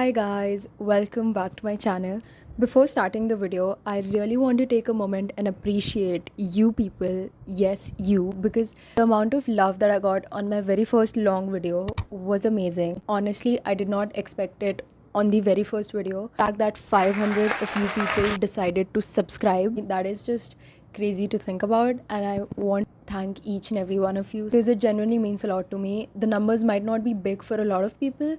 Hi guys, welcome back to my channel. Before starting the video, I really want to take a moment and appreciate you people, yes you, because the amount of love that I got on my very first long video was amazing. Honestly, I did not expect it on the very first video. The fact that 500 of you people decided to subscribe, that is just crazy to think about, and I want to thank each and every one of you because it genuinely means a lot to me. The numbers might not be big for a lot of people,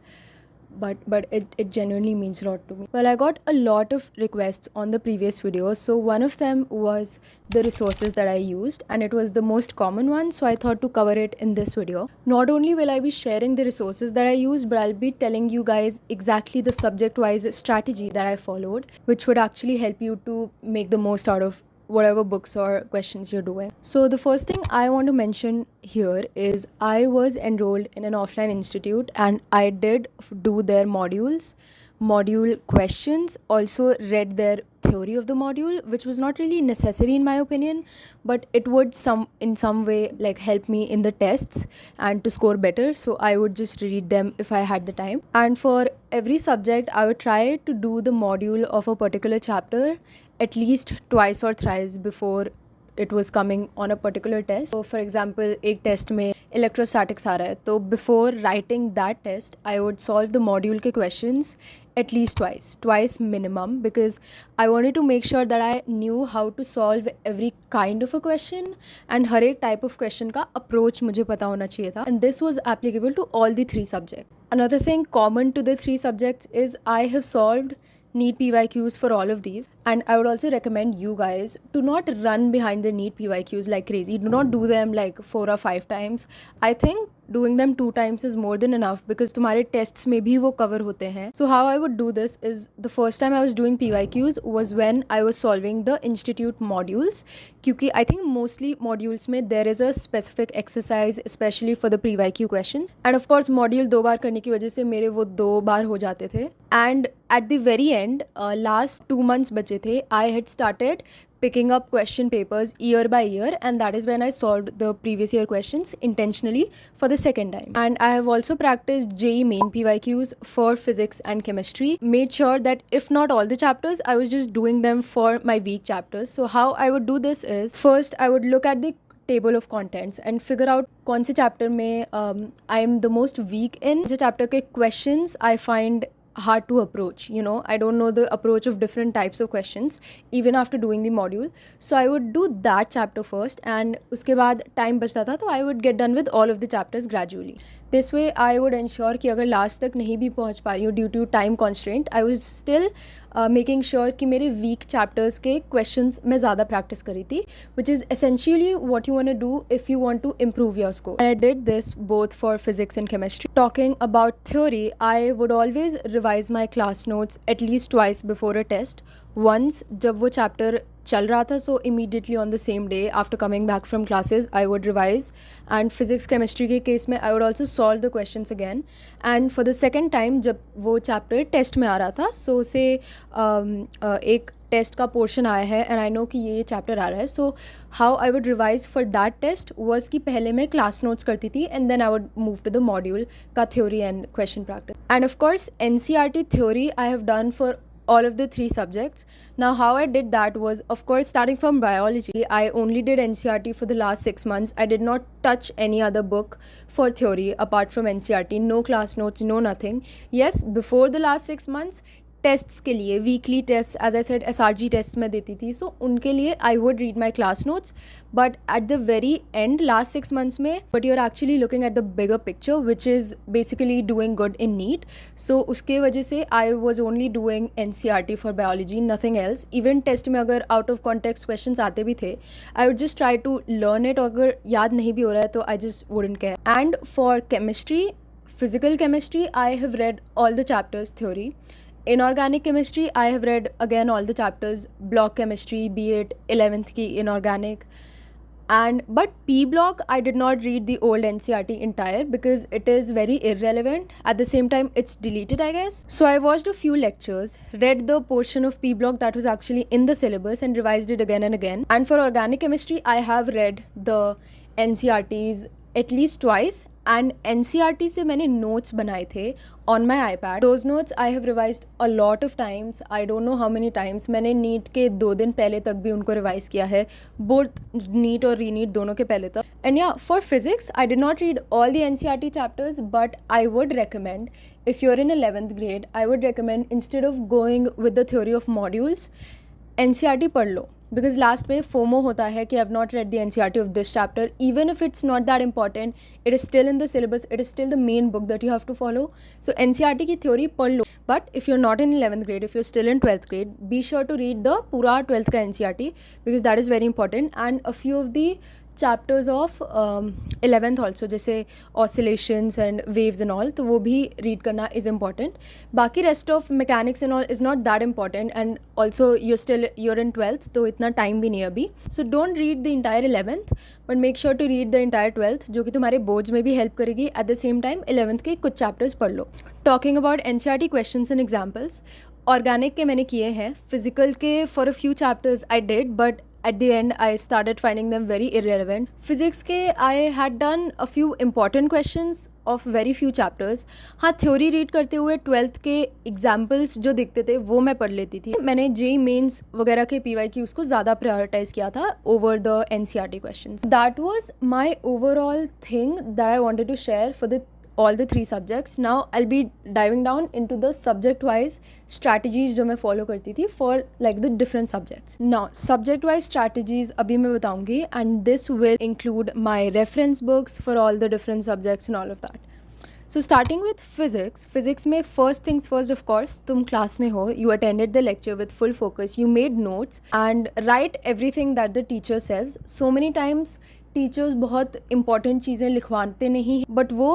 but it genuinely means a lot to me. Well, I got a lot of requests on the previous video, so one of them was the resources that I used, and it was the most common one, so I thought to cover it in this video. Not only will I be sharing the resources that I used, but I'll be telling you guys exactly the subject wise strategy that I followed, which would actually help you to make the most out of whatever books or questions you're doing. So the first thing I want to mention here is I was enrolled in an offline institute and I did do their module questions, also read their theory of the module, which was not really necessary in my opinion, but it would in some way like help me in the tests and to score better, so I would just read them if I had the time. And for every subject I would try to do the module of a particular chapter at least twice or thrice before it was coming on a particular test. So for example, एक test में electrostatics आ रहा है, तो before writing that test I would solve the module के questions at least twice minimum, because I wanted to make sure that I knew how to solve every kind of a question and हर एक type of question का approach मुझे पता होना चाहिए था, and this was applicable to all the three subjects. Another thing common to the three subjects is I have solved NEET PYQs for all of these, and I would also recommend you guys to not run behind the NEET PYQs like crazy. Do not do them like 4 or 5 times. I think doing them 2 times is more than enough because तुम्हारे tests में भी वो cover होते हैं. So how I would do this is the first time I was doing PYQs was when I was solving the institute modules, क्योंकि I think mostly modules में there is a specific exercise especially for the PYQ question, and of course module 2 बार करने की वजह से मेरे वो 2 बार हो जाते थे. And at the very end, last 2 months बचे थे, I had started picking up question papers year by year, and that is when I solved the previous year questions intentionally for the second time. And I have also practiced JEE main PYQs for physics and chemistry, made sure that if not all the chapters, I was just doing them for my weak chapters. So how I would do this is, first I would look at the table of contents and figure out कौन से chapter में I am the most weak in. जो chapter के questions I find hard to approach, you know, I don't know the approach of different types of questions even after doing the module, so I would do that chapter first, and उसके बाद time बचता था तो I would get done with all of the chapters gradually. This way I would ensure कि अगर last तक नहीं भी पहुँच पा रही हूँ due to time constraint, I was still making sure कि मेरे weak chapters के questions मैं ज़्यादा practice करी थी, which is essentially what you want to do if you want to improve your score. And I did this both for physics and chemistry. Talking about theory, I would always revise my class notes at least twice before a test. Once जब वो chapter चल रहा था, so immediately on the same day after coming back from classes I would revise, and physics chemistry के case में I would also solve the questions again. And for the second time जब वो chapter test में आ रहा था, so से एक टेस्ट का पोर्शन आया है एंड आई नो कि ये चैप्टर आ रहा है, so how I would revise for that test was कि पहले मैं क्लास नोट्स करती थी and then I would move to the module का theory and question practice. And of course NCERT theory I have done for all of the 3 subjects. Now how I did that was, of course, starting from biology, I only did NCERT for the last 6 months. I did not touch any other book for theory apart from NCERT. No class notes, no nothing. Yes, before the last 6 months tests के लिए weekly test as I said SRG test में देती थी, so उनके लिए I would read my class notes, but at the very end last 6 months में but you are actually looking at the bigger picture which is basically doing good in NEET, so उसके वजह से I was only doing NCERT for biology, nothing else. Even test में अगर out of context question आते भी थे, I would just try to learn it, अगर याद नहीं भी हो रहा है तो I just wouldn't care. And for chemistry, physical chemistry, I have read all the chapters theory. Inorganic chemistry, I have read again all the chapters, block chemistry, be it 11th की inorganic. But P block, I did not read the old NCERT entire because it is very irrelevant. At the same time, it's deleted, I guess. So I watched a few lectures, read the portion of P block that was actually in the syllabus and revised it again and again. And for organic chemistry, I have read the NCERTs at least twice and NCERT से मैंने notes बनाए थे on my iPad. Those notes I have revised a lot of times, I don't know how many times. मैंने NEET के 2 दिन पहले तक भी उनको रिवाइज किया है, बोथ नीट और रीनीट दोनों के पहले तक. एंड या for physics I did not read all the NCERT chapters, but I would recommend, if you're in 11th grade, I would recommend instead of going with the theory of modules, NCERT पढ़ लो. Because last में FOMO होता है कि I have not read the NCERT of this chapter, even if it's not that important, it is still in the syllabus, it is still the main book that you have to follow. So NCERT की theory पढ़ लो. But if you are not in 11th grade, if you're still in 12th grade, be sure to read the पूरा 12th का NCERT, because that is very important. And a few of the chapters of 11th also, जैसे oscillations and waves and all, तो वो भी read करना is important. बाकी rest of mechanics and all is not that important, and also you're in 12th, तो इतना time भी नहीं है अभी. So don't read the entire 11th, but make sure to read the entire 12th, जो कि तुम्हारे बोर्ड्स में भी हेल्प करेगी. At the same time 11th के कुछ चैप्टर्स पढ़ लो. Talking about NCERT questions and examples, organic के मैंने किए हैं, फिजिकल के for a few chapters I did, but at the end I started finding them very irrelevant. Physics के I had done a few important questions of very few chapters. हाँ, theory read करते हुए 12th के examples जो दिखते थे वो मैं पढ़ लेती थी. मैंने JEE मेंस वगैरह के PYQs को ज़्यादा प्रायोरिटाइज किया था over the NCERT questions. That was my overall thing that I wanted to share for all the 3 subjects. Now I'll be diving down into the subject wise strategies जो मैं follow करती थी for like the different subjects. Now subject wise strategies अभी मैं बताऊंगी, and this will include my reference books for all the different subjects and all of that. So starting with physics में first things first, of course, तुम class में हो, you attended the lecture with full focus, you made notes and write everything that the teacher says. So many times teachers बहुत important चीज़ें लिखवाते नहीं, but वो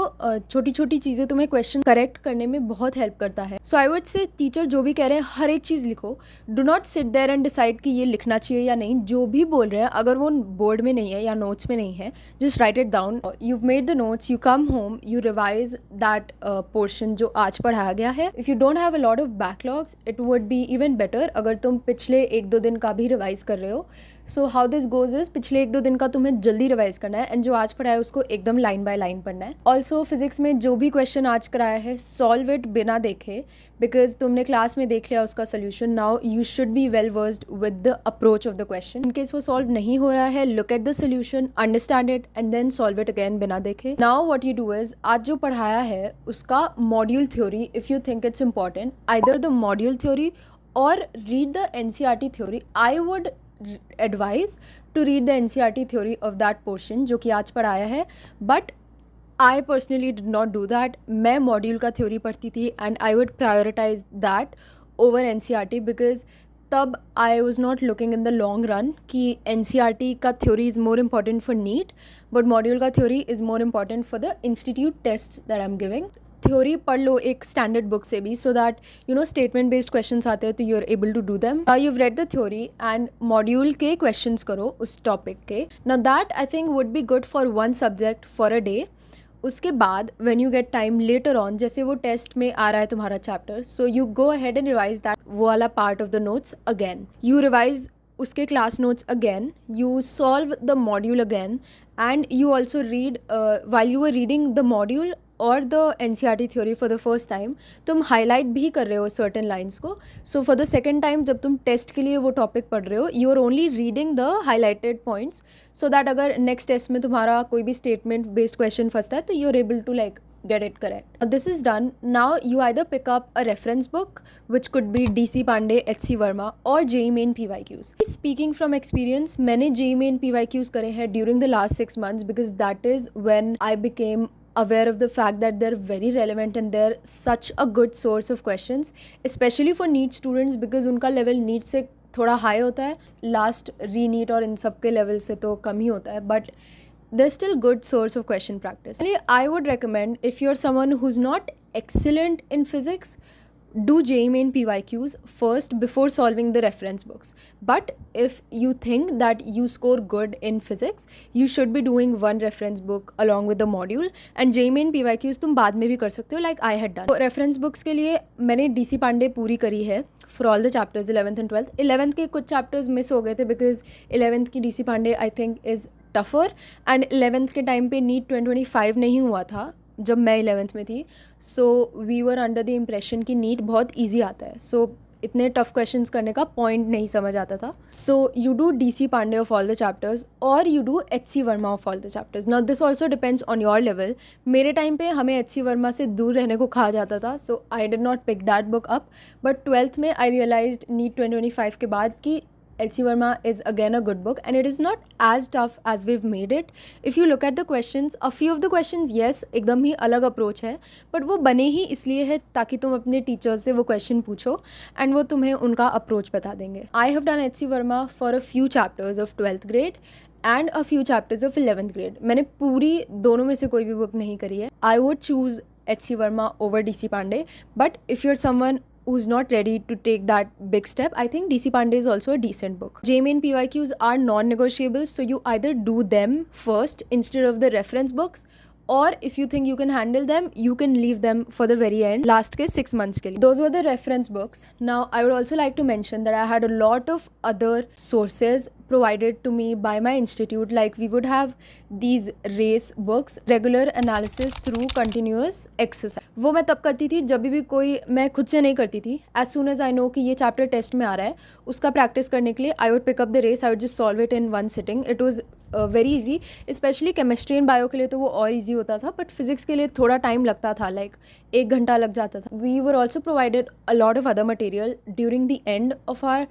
छोटी छोटी चीज़ें तुम्हें क्वेश्चन करेक्ट करने में बहुत हेल्प करता है. सो आई वुड से टीचर जो भी कह रहे हैं हर एक चीज़ लिखो. Do not sit there and decide कि ये लिखना चाहिए या नहीं. जो भी बोल रहे हैं अगर वो बोर्ड में नहीं है या नोट्स में नहीं है, just right it down. You made the notes, you come home, you revise that portion जो आज पढ़ाया गया है. If you don't have a lot of backlogs, it would be even better अगर तुम पिछले 1-2 दिन का भी रिवाइज कर रहे हो. So how this goes is, पिछले 1-2 दिन का तुम्हें जल्दी रिवाइज करना है, एंड जो आज पढ़ा है उसको एकदम लाइन बाय लाइन पढ़ना है. ऑल्सो फिजिक्स में जो भी क्वेश्चन आज कराया है, सॉल्व इट बिना देखे, बिकॉज तुमने क्लास में देख लिया उसका solution. Now you should be well versed with the approach of the question. In case वो सॉल्व नहीं हो रहा है, look at the solution, understand it and then solve it again बिना देखे. Now what you do is, आज जो पढ़ाया है उसका module theory, if you think it's important, either the module theory or read the NCERT theory. I would advise to read the NCERT theory of that portion जो कि आज पढ़ाया है, but I personally did not do that. मैं module का theory पढ़ती थी and I would prioritize that over NCERT, because तब I was not looking in the long run कि NCERT का theory is more important for NEET, but module का theory is more important for the institute tests that I'm giving. Theory पढ़ लो एक standard book से भी, so that you know statement based questions आते हैं तो you are able to do them. You read the theory and module के questions करो उस टॉपिक के. Now that I think would be good for 1 subject for a day. उसके बाद when you get time later on, जैसे वो test में आ रहा है तुम्हारा chapter, so you go ahead and revise that वो वाला part of the notes again. You revise उसके class notes again, you solve the module again, and you also read while you are reading the module or the NCERT theory for the first time, तुम highlight भी कर रहे हो certain lines को. So for the second time जब तुम test के लिए वो टॉपिक पढ़ रहे हो, you are only reading the highlighted points, so that अगर नेक्स्ट टेस्ट में तुम्हारा कोई भी स्टेटमेंट बेस्ड क्वेश्चन फंसता है तो you are able to like get it correct. This is done. Now you either pick up a reference book, which could be DC Pandey, HC Verma, or JEE Main PYQs. Speaking from experience, मैंने JEE Main PYQs करे हैं during the last 6 months, because that is when I became aware of the fact that they're very relevant and they're such a good source of questions, especially for NEET students, because उनका level NEET से थोड़ा high होता है, last re-NEET और इन सब के level से तो कम ही होता है, but there's still good source of question practice. I would recommend, if you're someone who's not excellent in physics, do JEE Main PYQs first before solving the reference books. But if you think that you score good in physics, you should be doing one reference book along with the module, and JEE Main PYQs तुम बाद में भी कर सकते हो, like I had done. तो reference books के लिए मैंने DC पांडे पूरी करी है for all the chapters 11th and 12th. 11th के कुछ chapters miss हो गए थे because 11th की DC Pandey I think is tougher and 11th के टाइम पे नीट 2025 नहीं हुआ था जब मैं 11th में थी. So we were under the impression कि नीट बहुत ईजी आता है. सो इतने टफ क्वेश्चंस करने का पॉइंट नहीं समझ आता था. So you do DC Pandey of all the chapters और you do HC Verma of all the chapters. Now this also depends on your level. मेरे टाइम पे हमें HC वर्मा से दूर रहने को कहा जाता था, so I did not pick that book up. But 12th में आई रियलाइज्ड नीट 2025 के बाद कि HC Verma is again a good book and it is not as tough as we've made it. If you look at the questions, a few of the questions, yes, एकदम ही अलग approach है, but वो बने ही इसलिए है ताकि तुम अपने टीचर्स से वो क्वेश्चन पूछो एंड वो तुम्हें उनका अप्रोच बता देंगे. आई have done HC Verma for a few chapters of 12th grade and a few chapters of 11th grade. मैंने पूरी दोनों में से कोई भी बुक नहीं करी है. I would choose HC Verma over DC Pandey, but if you're someone who's not ready to take that big step, I think DC Pandey is also a decent book. JMain PYQs are non-negotiable, so you either do them first instead of the reference books, or if you think you can handle them, you can leave them for the very end, last के 6 months के लिए. Those were the reference books. Now I would also like to mention that I had a lot of other sources provided to me by my institute. Like we would have these race books, regular analysis through continuous exercise. वो मैं तब करती थी जब भी कोई, मैं खुद से नहीं करती थी. As soon as I know कि ये चैप्टर टेस्ट में आ रहा है, उसका प्रैक्टिस करने के लिए I would pick up the race, I would just solve it in one sitting. It was very easy. Specially chemistry and bio के लिए तो वो और ईजी होता था, बट फिजिक्स के लिए थोड़ा टाइम लगता था, लाइक 1 घंटा लग जाता था. We were also provided a lot of other material during the end of our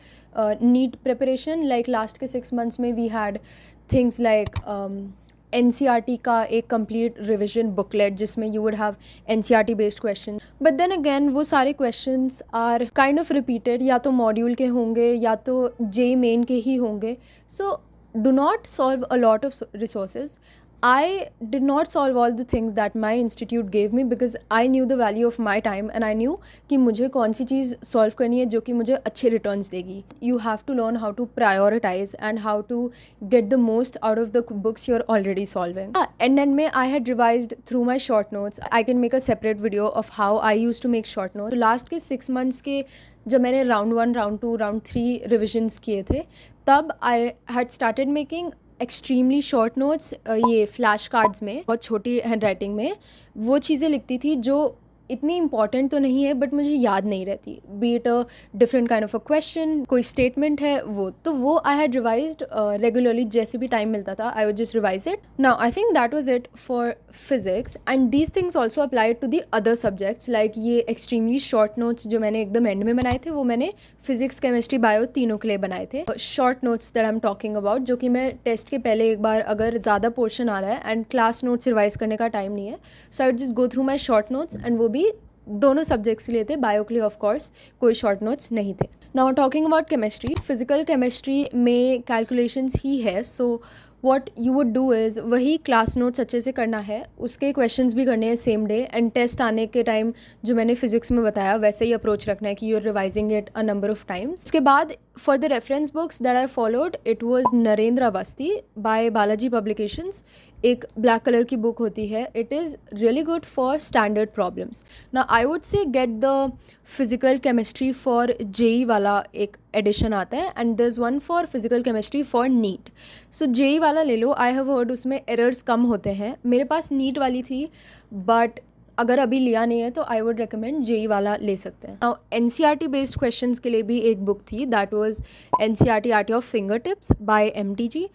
NEET preparation. Like last के 6 months में we had things like NCERT का एक कंप्लीट रिविजन बुकलेट जिसमें you would have NCERT based question. But then again वो सारे questions are kind of repeated, या तो module के होंगे या तो JEE मेन के ही होंगे. सो do not solve a lot of resources. I did not solve all the things that my institute gave me because I knew the value of my time and I knew कि मुझे कौन सी चीज़ solve करनी है जो कि मुझे अच्छे returns देगी. You have to learn how to prioritize and how to get the most out of the books you're already solving. And then I had revised through my short notes. I can make a separate video of how I used to make short notes. Last के 6 months के जब मैंने round 1, round 2, round 3 revisions किए थे, तब I had started making extremely short notes. ये flash cards में बहुत छोटी हैंड राइटिंग में वो चीज़ें लिखती थी जो इतनी इंपॉर्टेंट तो नहीं है बट मुझे याद नहीं रहती. B it a different kind of a question, कोई स्टेटमेंट है वो आई हैड रिवाइज्ड रेगुलरली. जैसे भी टाइम मिलता था I would just revise it. Now I think that was it for physics and these things also applied to the other subjects. Like ये extremely short notes जो मैंने एकदम and में बनाए थे वो मैंने फिजिक्स केमिस्ट्री बायो तीनों के लिए बनाए थे. Short notes that I am talking about, जो कि मैं टेस्ट के पहले एक बार अगर ज़्यादा पोर्शन आ रहा है एंड क्लास नोट्स रिवाइज करने का टाइम नहीं है, so I would just go through my short notes and वो भी दोनों सब्जेक्ट्स के लिए थे. बायो के लिए ऑफ कोर्स कोई शॉर्ट नोट्स नहीं थे. Now talking about chemistry, physical chemistry में कैलकुलेशंस ही है. So what you would do is वही क्लास नोट्स अच्छे से करना है, उसके क्वेश्चंस भी करने हैं सेम डे एंड टेस्ट आने के टाइम जो मैंने फिजिक्स में बताया वैसे ही अप्रोच रखना है कि you are revising it a number of times. इसके बाद for the reference books that I followed, it was Narendra Awasthi by Balaji publications. एक ब्लैक कलर की बुक होती है. It is really good for standard problems. ना I would say get the physical chemistry for JEE वाला एक edition आता है and there is one for physical chemistry for NEET. So JEE वाला ले लो. आई हैव हर्ड उसमें errors कम होते हैं. मेरे पास नीट वाली थी बट अगर अभी लिया नहीं है तो आई वुड रिकमेंड JEE वाला ले सकते हैं. नाउ NCERT बेस्ड क्वेश्चंस के लिए भी एक बुक थी, that was NCERT art of finger tips by MTG.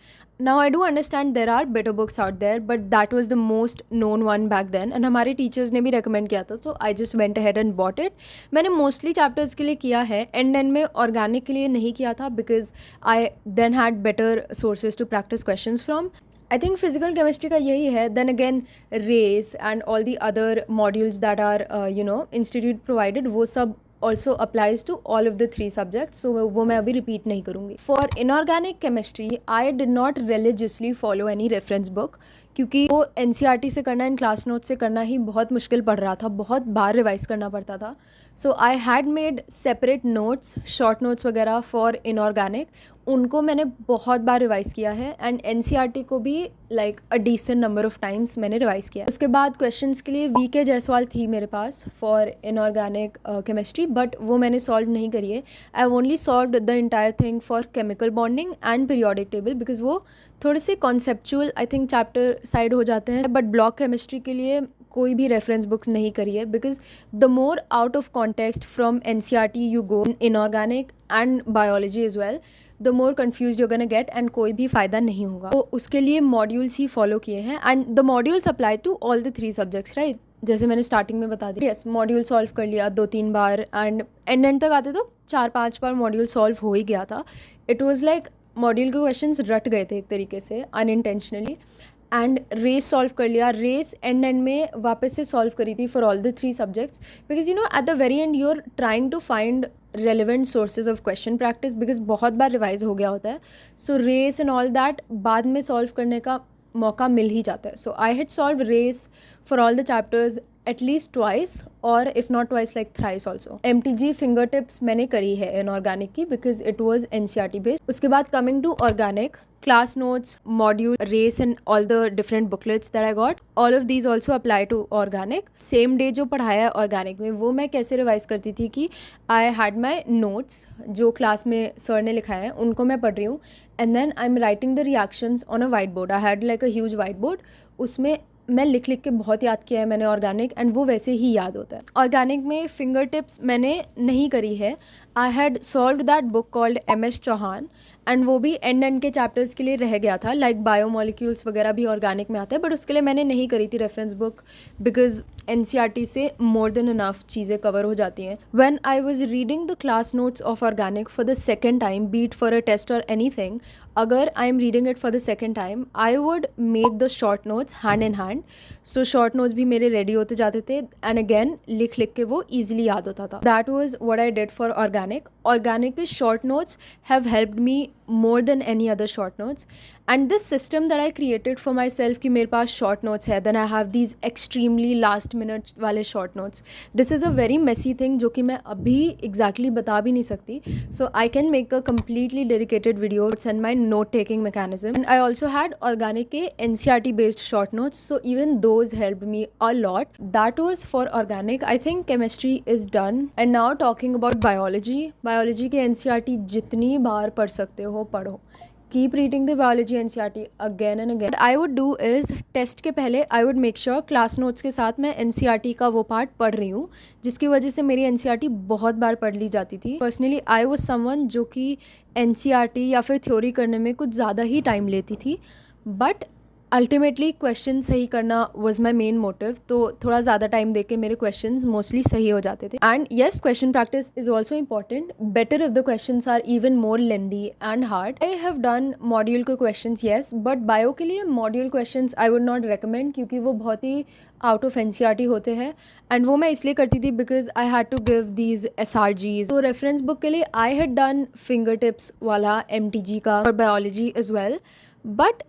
Now I do understand there are better books out there, but that was the most known one back then and हमारे teachers ने भी recommend किया था, so I just went ahead and bought it. मैंने mostly chapters के लिए किया है, and then में organic के लिए नहीं किया था because I then had better sources to practice questions from. I think physical chemistry का यही है. Then again race and all the other modules that are institute provided, वो सब also applies to all of the 3 subjects. So वो मैं अभी repeat नहीं करूँगी. For inorganic chemistry, I did not religiously follow any reference book क्योंकि वो NCERT से करना एंड क्लास नोट से करना ही बहुत मुश्किल पड़ रहा था, बहुत बार रिवाइज करना पड़ता था. So I had made separate notes, short notes वगैरह फॉर इनऑर्गेनिक. उनको मैंने बहुत बार रिवाइज़ किया है एंड NCERT को भी like a decent number of times मैंने रिवाइज़ किया. उसके बाद क्वेश्चंस के लिए VK जायसवाल थी मेरे पास फॉर इनऑर्गेनिक केमिस्ट्री, बट वो मैंने सॉल्व नहीं करी है. I only solved the entire thing for chemical bonding and periodic table because वो थोड़े से conceptual I think chapter side हो जाते हैं, बट ब्लॉक केमिस्ट्री के लिए कोई भी रेफरेंस बुक्स नहीं करी है, because the more out of context from NCERT you go in inorganic and biology as well, the more confuse you gonna get and कोई भी फ़ायदा नहीं होगा. तो उसके लिए मॉड्यूल्स ही फॉलो किए हैं and the modules apply to all the 3 subjects, right. जैसे मैंने स्टार्टिंग में बता दिया, यस मॉड्यूल सॉल्व कर लिया 2-3 बार एंड एंड तक आते तो 4-5 बार मॉड्यूल सॉल्व हो ही गया था. इट वॉज़ लाइक मॉड्यूल के क्वेश्चंस रट गए थे एक तरीके से अनइंटेंशनली. एंड रेस सॉल्व कर लिया, रेस एंड में वापस से सॉल्व करी थी for all the 3 subjects, because you know at the very end you are trying to find relevant sources of question practice, because बहुत बार रिवाइज हो गया होता है. So race and all that बाद में सॉल्व करने का मौका मिल ही जाता है. So I had solve race for all the chapters at least twice और if not twice like thrice also. MTG fingertips मैंने करी है इन ऑर्गेनिक की, because it was NCERT based. उसके बाद coming to organic, class notes, module, race and all the different booklets that I got, all of these also apply to organic. Same day जो पढ़ाया है organic में, वो मैं कैसे रिवाइज करती थी कि I had my notes जो क्लास में सर ने लिखा है उनको मैं पढ़ रही हूँ, and then I'm writing the reactions on a whiteboard. I had like a huge whiteboard, उसमें मैं लिख लिख के बहुत याद किया है मैंने ऑर्गेनिक, एंड वो वैसे ही याद होता है. ऑर्गेनिक में फिंगर टिप्स मैंने नहीं करी है. I had solved that book called MS Chauhan, and वो भी एंड के चैप्टर्स के लिए रह गया था, लाइक बायोमोलिक्यूल्स वगैरह भी ऑर्गेनिक में आता है, बट उसके लिए मैंने नहीं करी थी रेफरेंस बुक, बिकॉज NCERT से मोर देन इनफ चीज़ें कवर हो जाती हैं. When I was reading the class notes of organic for the second time, be it for a test और एनीथिंग, अगर I am reading it for the second time, I would make the short notes hand in hand. So short notes भी मेरे ready होते जाते थे, and again लिख लिख के वो ईजिली याद होता था. That was what I did for organic. Organic short notes have helped me more than any other short notes, and this system that I created for myself कि मेरे पास short notes है, then I have these extremely last minute वाले short notes. This is a very messy thing जो कि मैं अभी exactly बता भी नहीं सकती. So I can make a completely dedicated video and my note taking mechanism. And I also had organic के NCERT based short notes, so even those helped me a lot. That was for organic. I think chemistry is done, and now talking about biology. Biology के NCERT जितनी बार पढ़ सकते हो पढ़ो. Keep reading the biology NCERT again and again. I would do is test के पहले I would make sure class notes के साथ मैं NCERT का वो पार्ट पढ़ रही हूँ, जिसकी वजह से मेरी NCERT बहुत बार पढ़ ली जाती थी. पर्सनली आई वॉज समवन जो कि NCERT या फिर थ्योरी करने में कुछ ज़्यादा ही टाइम लेती थी, बट अल्टीमेटली क्वेश्चन सही करना वॉज माई मेन मोटिव. तो थोड़ा ज़्यादा टाइम दे के मेरे क्वेश्चन मोस्टली सही हो जाते थे. And yes, question practice is also important, better if the question are even more lengthy and hard. I have done module के क्वेश्चन येस, बट बायो के लिए module question I would not recommend, क्योंकि वो बहुत ही out of NCERT होते हैं, and वो मैं इसलिए करती थी because I had to give these SRGs. तो रेफरेंस बुक के लिए I had done finger tips वाला MTG का और biology as well. But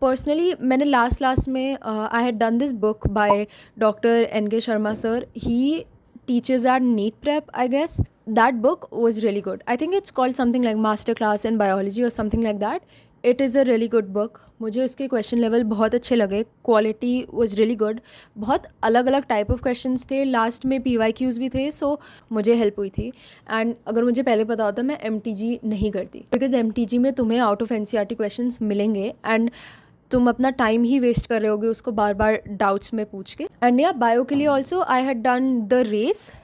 personally मैंने लास्ट में I had done this book by doctor NK Sharma sir. He teaches at NEET prep, I guess. That book was really good. I think it's called something like Master Class in Biology or something like that. It is a really good book. मुझे उसके question level बहुत अच्छे लगे, quality was really good. बहुत अलग अलग type of questions थे, last में PYQs भी थे, सो मुझे हेल्प हुई थी. एंड अगर मुझे पहले पता होता मैं MTG नहीं करती, बिकॉज MTG में तुम्हें आउट ऑफ NCERT क्वेश्चंस मिलेंगे एंड तुम अपना टाइम ही वेस्ट कर रहे होगे उसको बार बार डाउट्स में पूछ के. एंड या बायो के लिए also I had done the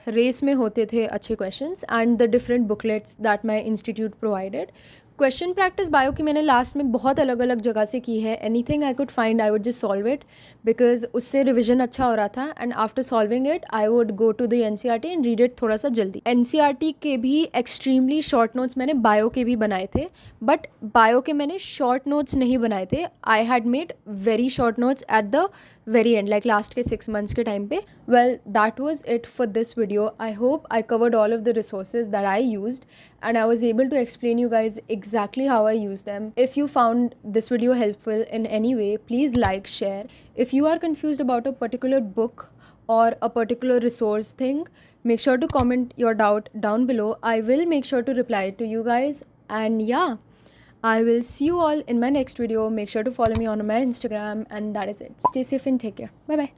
race में होते थे अच्छे questions and the different booklets that my institute provided. Question practice bio की मैंने लास्ट में बहुत अलग अलग जगह से की है. Anything I could find I would just solve it, because उससे रिविजन अच्छा हो रहा था. And after solving it I would go to the NCERT and read it थोड़ा सा जल्दी. NCERT के भी एक्सट्रीमली शॉर्ट नोट्स मैंने बायो के भी बनाए थे, बट बायो के मैंने शॉर्ट नोट्स नहीं बनाए थे. आई had made very short notes eight the very and, like last के 6 months के टाइम पे. Well, that was it for this video. I hope I covered all of the resources that I used and I was able to explain you guys exactly how I use them. If you found this video helpful in any way, please like, share. If you are confused about a particular book or a particular resource thing, make sure to comment your doubt down below. I will make sure to reply to you guys. And yeah, I will see you all in my next video. Make sure to follow me on my Instagram, and that is it. Stay safe and take care. Bye bye.